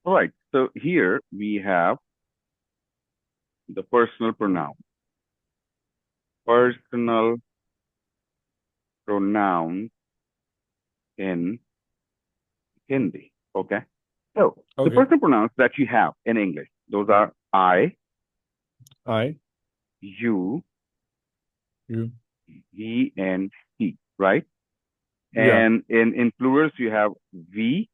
All right. So here we have the personal pronoun. Personal pronouns in Hindi. Okay. So the Okay. personal pronouns that you have in English, those are I, I, you, you. he, and he, right? Yeah. And in plurals, you have we,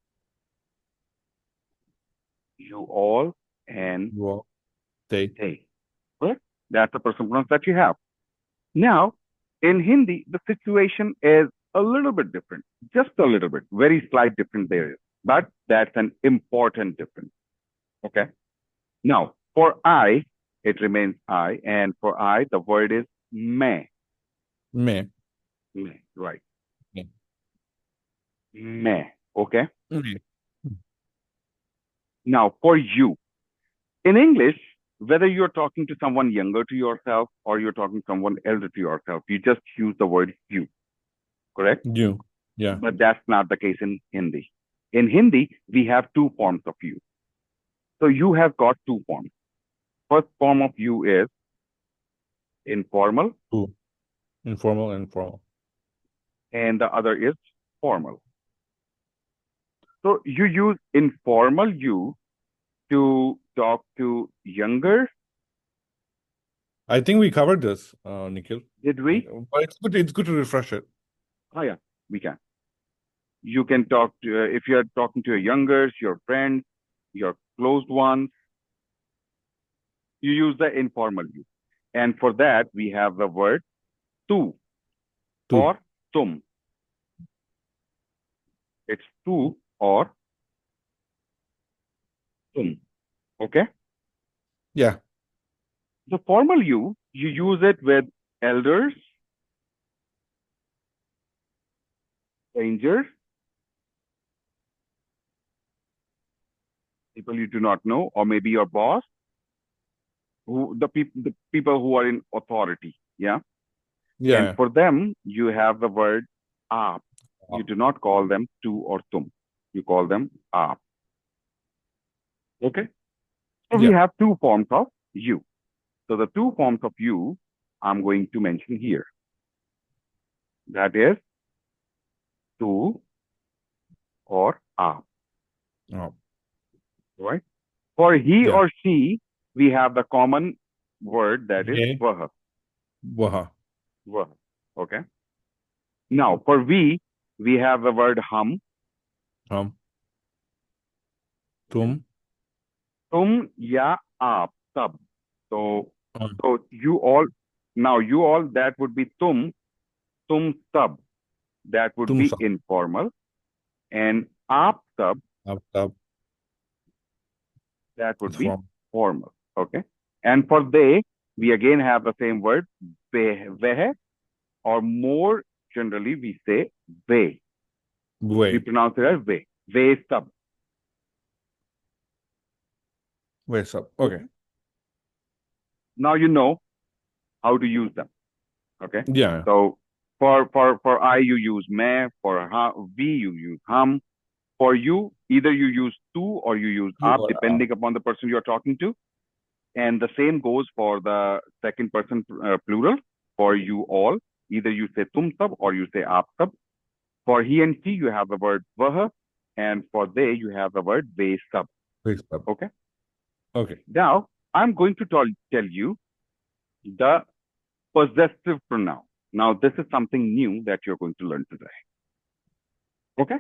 you all, and Well, they. they. Correct? That's the personal pronouns that you have. Now, in Hindi, the situation is a little bit different, just a little bit, very slight difference there is, but that's an important difference. Okay. Now, for I, it remains I, and for I, the word is me. Me. Me, right. Me. Me. Okay. Me. Now, for you, in English, whether you're talking to someone younger to yourself or you're talking to someone elder to yourself, you just use the word you, correct? You. Yeah. But that's not the case in Hindi. In Hindi, we have two forms of you. So you have got two forms. First form of you is informal, Who? Informal and formal. and the other is formal. So you use informal you to talk to younger. I think we covered this, Nikhil. Did we? But it's good to refresh it. Oh, yeah, we can. You can talk to, if you're talking to your youngers, your friends, your closed ones, you use the informal you. And for that, we have the word tu Two. or tum. It's tu or tum. Okay. Yeah. The formal you use it with elders, strangers, people you do not know, or maybe your boss, who the people who are in authority. Yeah. And Yeah. for them, you have the word aap. You Yeah. do not call them tu or tum. You call them aap. Okay. So we Yeah. have two forms of you. So the two forms of you I'm going to mention here. That is tu or aap. Oh. Right. For he Yeah. or she, we have the common word that is Hey. vah. Waha. Vah. Okay. Now for we have the word hum. Um. Okay. Tum. Tum ya aap sab. So Um. so you all, now you all, that would be tum sab. That would Tum be sa. informal. And aap sab, Up. that It's would be from. formal. Okay. And for they, we again have the same word, veh, or more generally we say ve. We Way. pronounce it as ve. Ve sab. Way up. Okay. Okay. Now you know how to use them. Okay. Yeah. So for I you use me, for we you use hum. For you, either you use tu or you use You up, or depending upon the person you're talking to. And the same goes for the second person plural. For you all, either you say tum sab or you say aap sab. For he and she, you have the word vah, and for they, you have the word ve sab. Way up. Okay. Okay. Now, I'm going to tell you the possessive pronoun. Now, this is something new that you're going to learn today. Okay.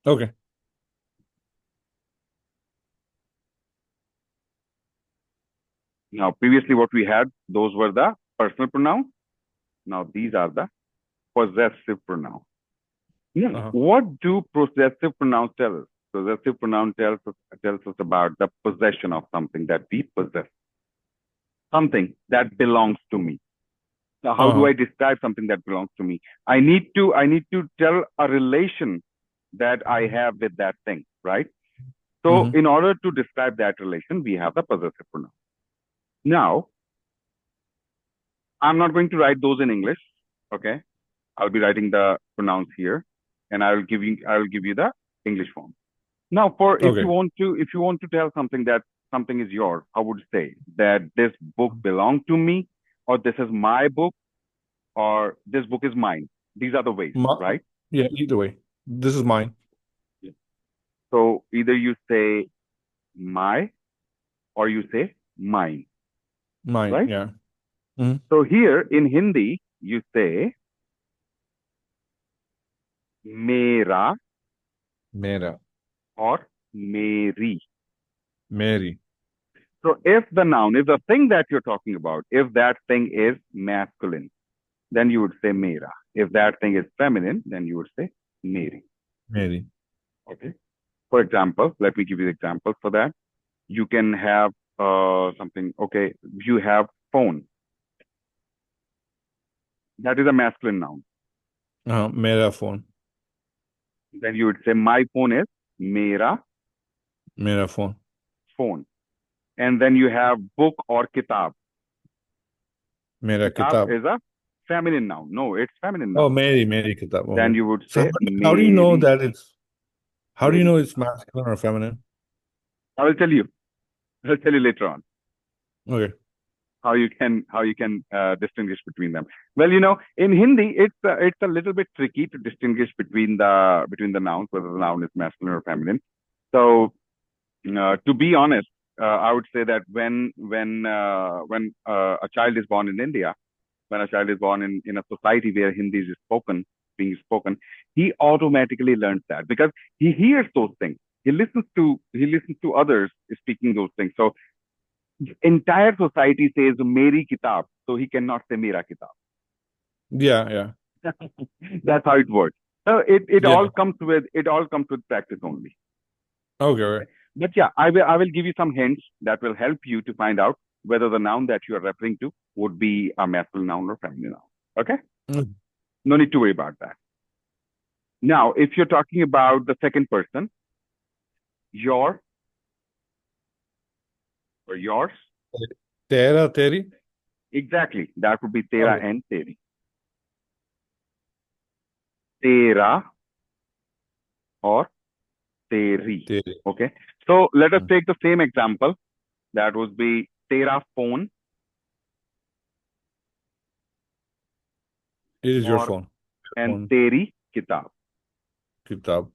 Okay. Now, previously, what we had, those were the personal pronouns. Now, these are the possessive pronouns. Now, Uh-huh. what do possessive pronouns tell us? Possessive pronoun tells us about the possession of something that we possess, something that belongs to me. Now, how do Uh-huh. I describe something that belongs to me? I need to tell a relation that I have with that thing, right? So, Mm-hmm. in order to describe that relation, we have the possessive pronoun. Now, I'm not going to write those in English. Okay, I'll be writing the pronouns here, and I will give you the English form. Now, for if Okay. you want to tell something that something is yours, I would say that this book belongs to me, or this is my book, or this book is mine. These are the ways, My, right? yeah, either way. This is mine. Yeah. So either you say my or you say mine, Mine, right? yeah. Hmm. So here in Hindi, you say mera Mera. or meri. Mary. So if the noun, if the thing that you're talking about, if that thing is masculine, then you would say mera. If that thing is feminine, then you would say meri. Mary. Okay. For example, let me give you the example for that. You can have something. Okay, you have phone. That is a masculine noun. Mera phone. Then you would say my phone is mera Mera phone. phone. And then you have book or kitab. Mera Kitab kitab. is a feminine noun. No, it's feminine Oh, noun. Mary kitab. Then Okay. you would So say how do you know meri that how do you meri know it's kitab. masculine or feminine? I will tell you. I'll tell you later on Okay. how you can distinguish between them. Well, in Hindi, it's a little bit tricky to distinguish between the nouns, whether the noun is masculine or feminine. So, to be honest, I would say that when a child is born in India, when a child is born in a society where Hindi is being spoken, he automatically learns that because he hears those things. He listens to others speaking those things. So entire society says Meri Kitab, so he cannot say Mera Kitab. Yeah, yeah. That's how it works. So it Yeah. all comes with practice only. Okay, Okay. okay. But yeah, I will give you some hints that will help you to find out whether the noun that you are referring to would be a masculine noun or feminine noun. Okay? Mm. No need to worry about that. Now, if you're talking about the second person, your or yours, Tera, teri? exactly, that would be tera Okay. and teri. Tera or teri. Teri. Okay. So let us Mm. take the same example. That would be tera phone It is your or phone. and Phone, teri kitab. kitab.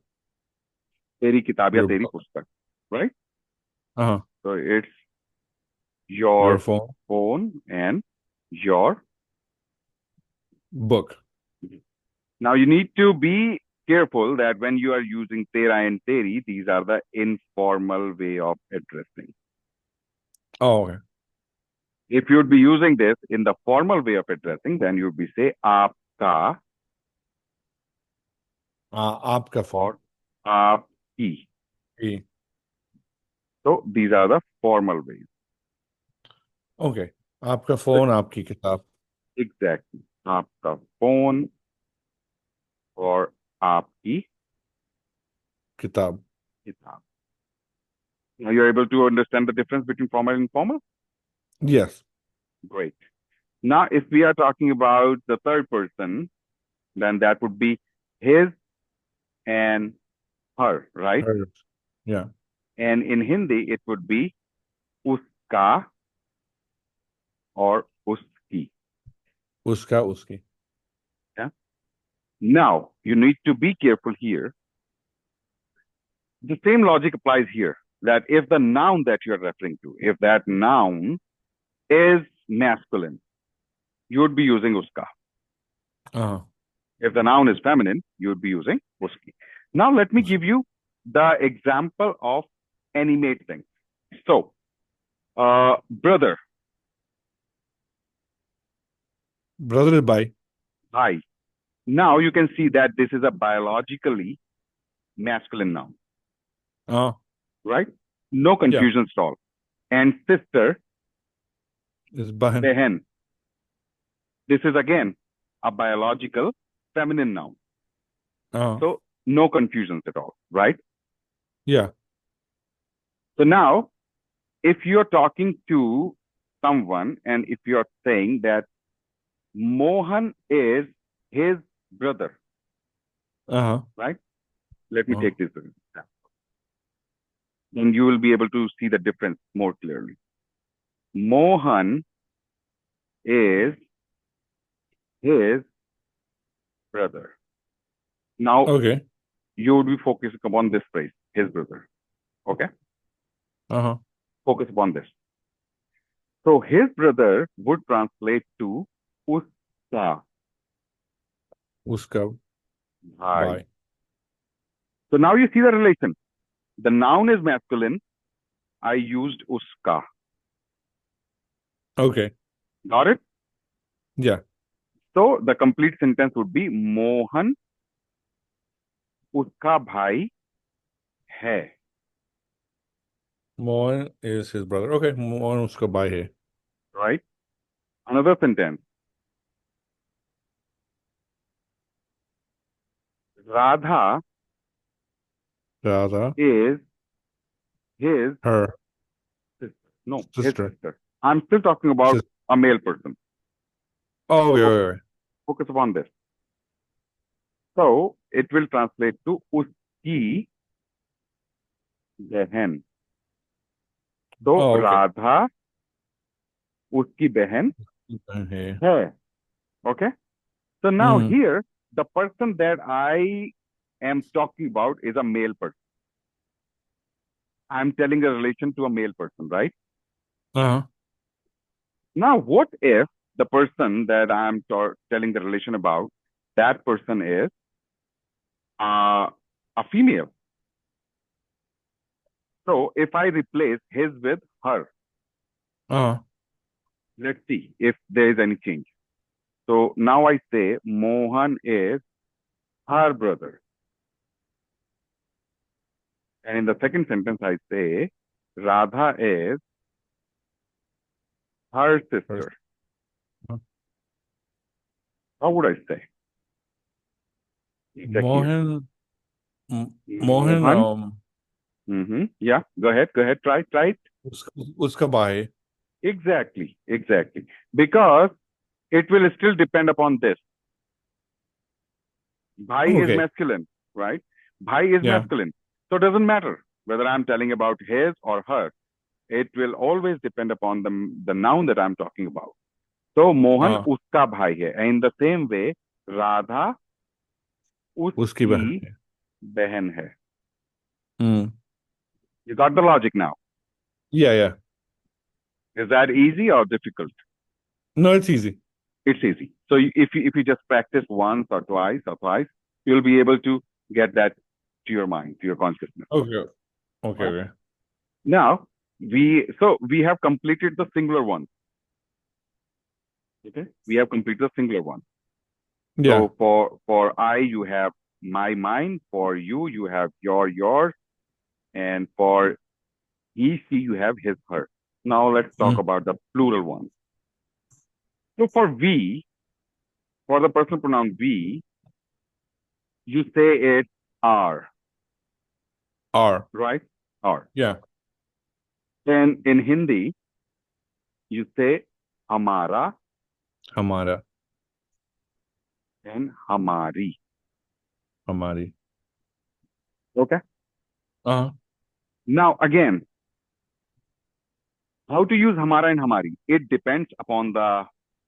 Teri kitab ya Your teri book. pustak. Right? Uh-huh. So it's Your your phone. phone and your. Book. Now you need to be careful that when you are using tera and teri, these are the informal way of addressing. Oh, okay. If you'd be using this in the formal way of addressing, then you'd be say aapka Aapka phone. or aapki. E. So these are the formal ways. Okay. आपका So phone आपकी किताब exactly. Aapka phone or aapki किताब. kitab. Now you're able to understand the difference between formal and informal? Yes. Great. Now, if we are talking about the third person, then that would be his and her, right? Heard. Yeah. And in Hindi, it would be uska or uski. उसका उसकी. Yeah. Now, you need to be careful here. The same logic applies here that if the noun that you're referring to, if that noun is masculine, you would be using uska. Uh-huh. If the noun is feminine, you would be using uski. Now, let me give you the example of animate things. So, brother, Brother by. hi. Now you can see that this is a biologically masculine noun, Uh, right? No yeah. confusion at all. And sister, Is बहन. behen. This is again a biological feminine noun. Uh, So no confusions at all, right? yeah. So now, if you're talking to someone and if you're saying that Mohan is his brother, Uh-huh. right? Let me Uh, take this example. then you will be able to see the difference more clearly. Mohan is his brother. Now, Okay. you would be focusing upon this phrase, his brother. Okay? Uh-huh. Focus upon this. So, his brother would translate to uska Uska bhai. bhai. So, now you see the relation. The noun is masculine. I used uska. Okay. Got it? Yeah. So, the complete sentence would be Mohan uska bhai hai. Mohan is his brother. Okay. Mohan uska bhai hai. Right? Another sentence. Radha Radha, is his her sister. No, his sister. sister. I'm still talking about a male person. Oh, yeah. Focus upon this. So it will translate to uski behan. So Oh, okay. Radha uski behan Hey. hai. Okay. So now Mm. here the person that I am talking about is a male person. I'm telling a relation to a male person, right? Uh-huh. Now, what if the person that I'm telling the relation about, that person is a female? So if I replace his with her, Uh-huh. let's see if there is any change. So now I say Mohan is her brother. And in the second sentence, I say Radha is her sister. Uh-huh. How would I say? Check here. Mohan, Mohan. Yeah, go ahead. Try it. uska bhai. Exactly. Because it will still depend upon this. Bhai is Okay. masculine, right? Bhai is Yeah. masculine. So it doesn't matter whether I'm telling about his or her. It will always depend upon the noun that I'm talking about. So Mohan uska bhai hai. And in the same way, Radha Uski बहन uski है. behan hai. Mm. You got the logic now. Yeah. Is that easy or difficult? No, it's easy. It's easy. So if you just practice once or twice, you'll be able to get that to your mind, to your consciousness. Okay. Right? Now we have completed the singular one. Okay, we have completed the singular one. Yeah. So for I, you have mine. For you have yours, and for he, she, you have his, her. Now let's talk about the plural ones. So for we, for the personal pronoun we, you say it our. R. Right? Our. Yeah. And in Hindi, you say hamara हमारा. and hamari. हमारी. Okay? Uh-huh. Now again, how to use hamara and hamari? It depends upon the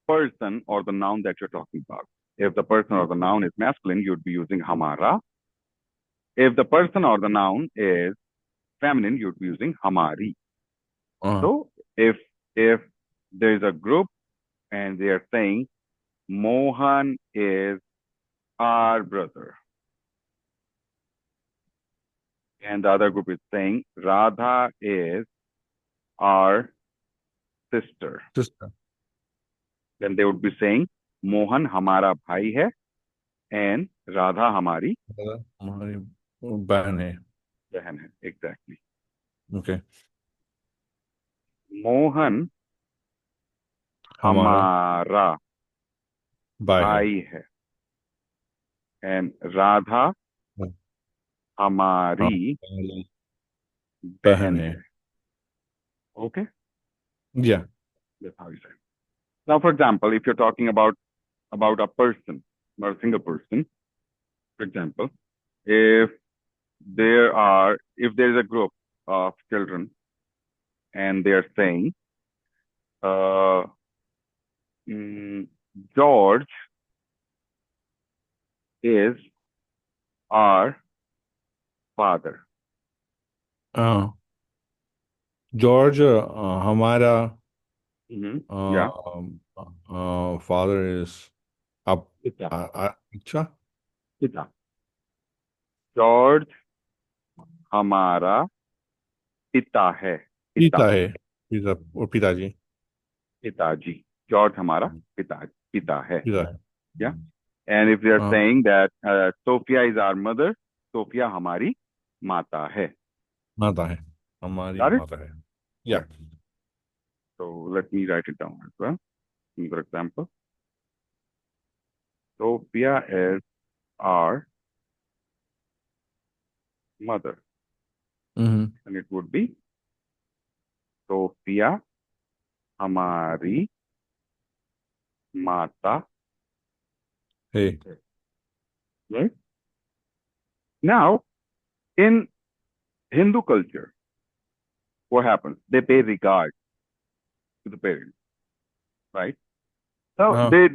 person or the noun that you're talking about. If the person or the noun is masculine, you'd be using hamara. If the person or the noun is feminine, you'd be using hamari. So if there is a group and they are saying Mohan is our brother, and the other group is saying Radha is our sister, then they would be saying Mohan hamara bhai hai and Radha hamari हमारी बहन है. behan hai. Exactly. Okay. Mohan हमारा hamara भाई है. bhai hai and Radha hamari behan hai. Okay? Yeah. That's how you say it. Now, for example, if you're talking about a person, not a single person, for example, if there is a group of children, and they're saying, uh, George is our father. George हमारा Yeah, father is up. पिता, अच्छा, पिता. George हमारा पिता है. पिता, पिता है, पिता और पिताजी, पिताजी. जॉर्ज हमारा पिता है. पिता है. Yeah. And if they are हाँ, saying that Sophia is our mother, Sophia हमारी माता है. माता है, हमारी Got it? माता है. Yeah. Yeah. So let me write it down as well. For example, Sophia is our mother, Mm-hmm. and it would be Sophia हमारी माता Hey. है. Right? Now, in Hindu culture, what happens? They pay regard to the parents, right? So हाँ, they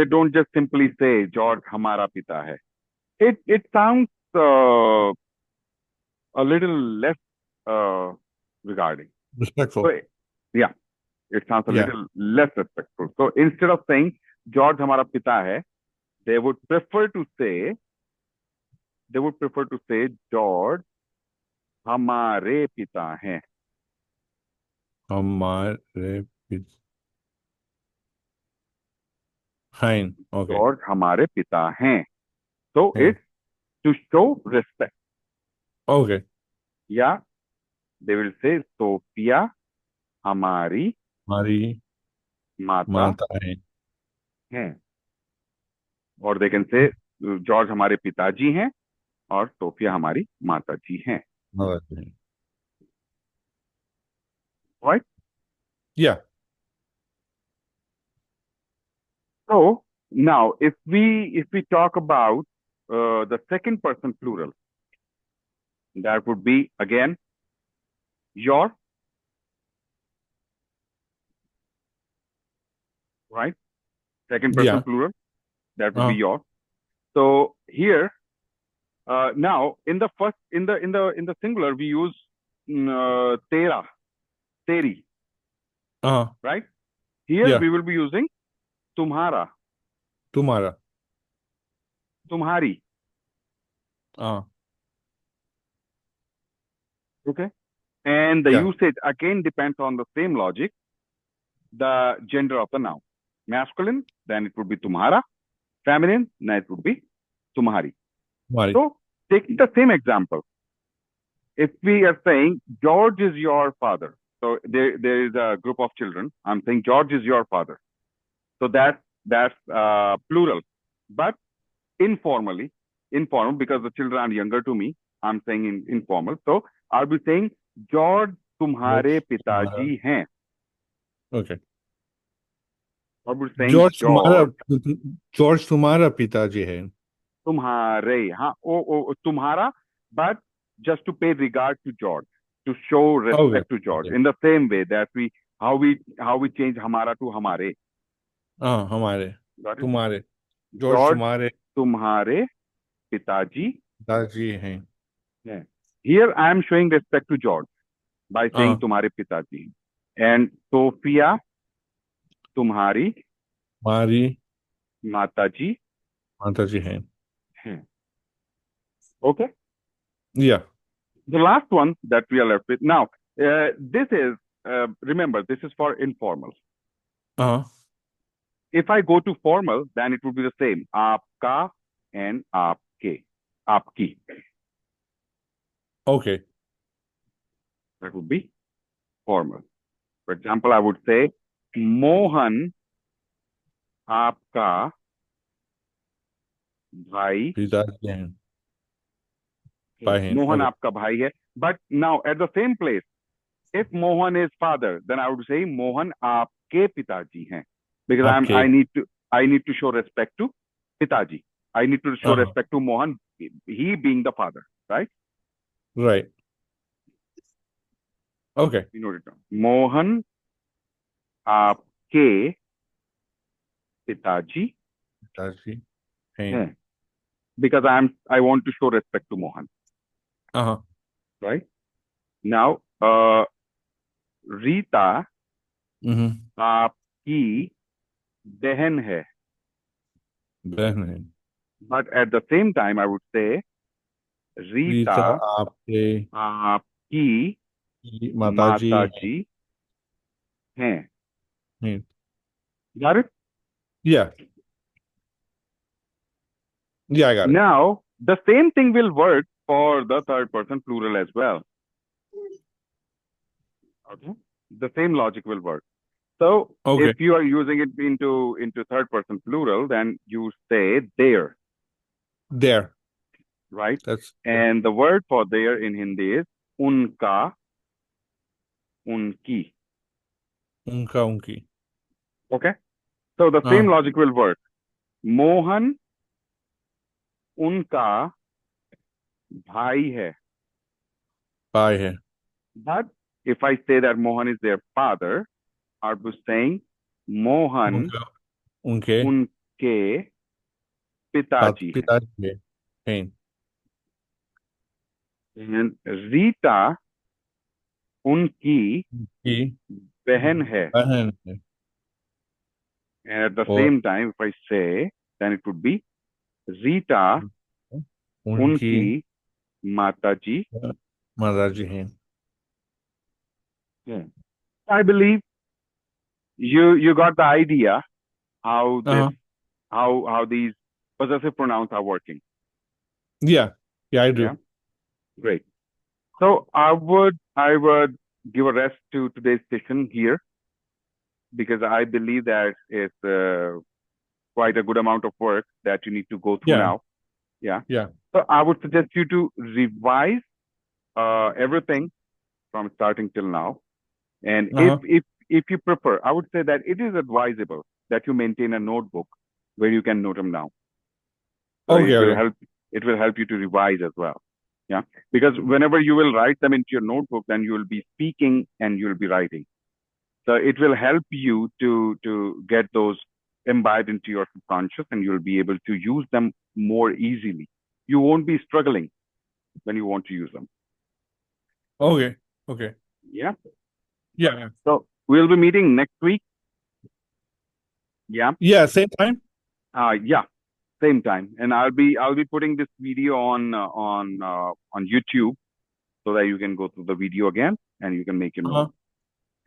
don't just simply say George हमारा पिता है. It sounds uh, a little less uh, regarding. respectful. So yeah, it sounds a Yeah. little less respectful. So instead of saying George हमारा पिता है, they would prefer to say George हमारे पिता हैं. हमारे पिता. Fine. Okay. George हमारे पिता हैं. So Hey. it's to show respect. Okay. Yeah, they will say Sophia हमारी हमारी माता माता है. हैं. और they can say जॉर्ज हमारे पिताजी हैं और सोफिया हमारी माता जी हैं. माता है. Right? Yeah. So now if we talk about the second person plural, that would be again your, right? Second person Yeah. plural, that would be your. So here now in the first in the singular we use tera, teri, right? Here Yeah. we will be using तुम्हारा, तुम्हारा. तुम्हारी. Okay. And the Yeah. usage again depends on the same logic, the gender of the noun. Masculine, then it would be तुम्हारा. Feminine, then it would be तुम्हारी. हमारी. So taking the same example, if we are saying George is your father, so there is a group of children. I'm saying George is your father. So that's plural, but informal because the children are younger to me. I'm saying informal. So I'll be saying George तुम्हारे तुम्हारा. पिताजी हैं. Okay. I'll be saying George तुम्हारा, George George तुम्हारा पिताजी है. तुम्हारे. हाँ, ओ तुम्हारा, but just to pay regard to George, to show respect to George, Okay. in the same way that how we change हमारा to हमारे. हाँ, हमारे. Got it? तुम्हारे. जॉर्ज George तुम्हारे तुम्हारे पिताजी पिताजी हैं. हैं. Here I am showing respect to George by saying तुम्हारे पिताजी. And Sophia तुम्हारी हमारी माताजी माताजी हैं. हैं. Okay? Yeah. The last one that we are left with now, this is remember, this is for informal. If I go to formal, then it would be the same. आपका and आपके, आपकी. Okay. That would be formal. For example, I would say Mohan आपका भाई. पिताजी हैं. भाई हैं. Mohan Okay. आपका भाई है. But now at the same place, if Mohan is father, then I would say Mohan आपके पिताजी हैं, because आपके. I need to show respect to पिताजी. I need to show respect to Mohan, he being the father, right? Right. Okay. You note it down. Mohan आपके पिताजी Pistachi. Hey. हैं. Because I want to show respect to Mohan, Uh-huh. right? Now, Rita Mm-hmm. आपकी बहन है. बहन है. But at the same time, I would say Rita Rita आपके आपकी माताजी हैं. माताजी हैं. हैं. Got it? Yeah. Yeah, I got it. Now, the same thing will work for the third person plural as well. Okay? The same logic will work. So Okay. if you are using it into third person plural, then you say there, There. right? That's And the word for there in Hindi is unka, unki. उनका उनकी. Okay? So the same logic will work. Mohan unka bhai hai. भाई है. But if I say that Mohan is their father, I was saying Mohan उनका उनके unke पिताजी हैं. पिताजी है. हैं. And Rita उनकी की बहन है. बहन है. And at the और same time, if I say, then it would be Rita उनकी उनकी माताजी. माताजी हैं. Yeah. I believe you got the idea how this Uh-huh. how these possessive pronouns are working. Yeah. Yeah, I do. Yeah, great. So I would give a rest to today's session here because I believe that it's quite a good amount of work that you need to go through Yeah. now. Yeah. Yeah. So I would suggest you to revise everything from starting till now. And Uh-huh. if you prefer, I would say that it is advisable that you maintain a notebook where you can note them down. So Okay, okay. it will help you to revise as well. Yeah. Because whenever you will write them into your notebook, then you will be speaking and you'll be writing. So it will help you to get those imbibed into your subconscious and you'll be able to use them more easily. You won't be struggling when you want to use them. Okay. Okay. Yeah. Yeah. So we'll be meeting next week. Yeah. Yeah, same time. Yeah. Same time. And I'll be putting this video on YouTube so that you can go through the video again and you can make your Uh-huh. notes.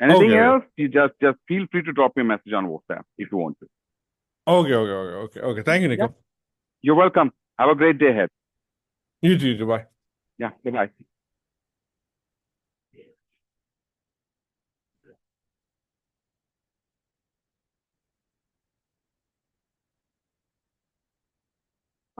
Anything Okay, okay. else? You just feel free to drop me a message on WhatsApp if you want to. Okay, okay, okay, okay. Okay. Thank you, Yeah. Nico. You're welcome. Have a great day ahead. You too. Bye. Yeah. Bye bye.